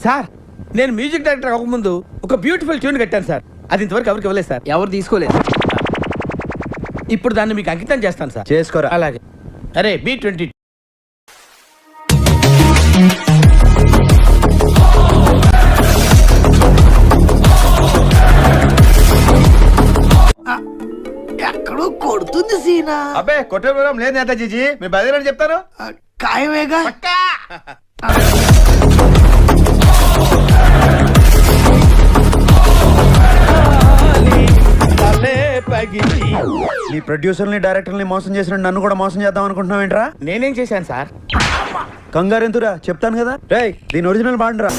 Sir నేను music director అవ్వకముందు ఒక beautiful tune కట్టాను సార్. అది ఇంతవరకు ఎవరికి ఇవ్వలేదు సార్. ఎవరు తీసుకోలేదు. ఇప్పుడు దాన్ని మీకు అంకితం చేస్తాను సార్. చేసుకోరా. అలాగే. అరే B-22. ఎక్కడో కొడుతుంది సీనా. అబ్బే కొట్టే ప్రోగ్రాం లేదు నేత జీజీ, మీ బదిలీ చెప్తాను. ఖాయమేగా. నీ ప్రొడ్యూసర్ని డైరెక్టర్ని మోసం చేసిన నన్ను కూడా మోసం చేద్దాం అనుకుంటున్నావు ఏంట్రా? నేనేం చేశాను సార్? కంగారు ఎంతురా చెప్తాను కదా. రేయ్ దీని ఒరిజినల్ పాడండిరా.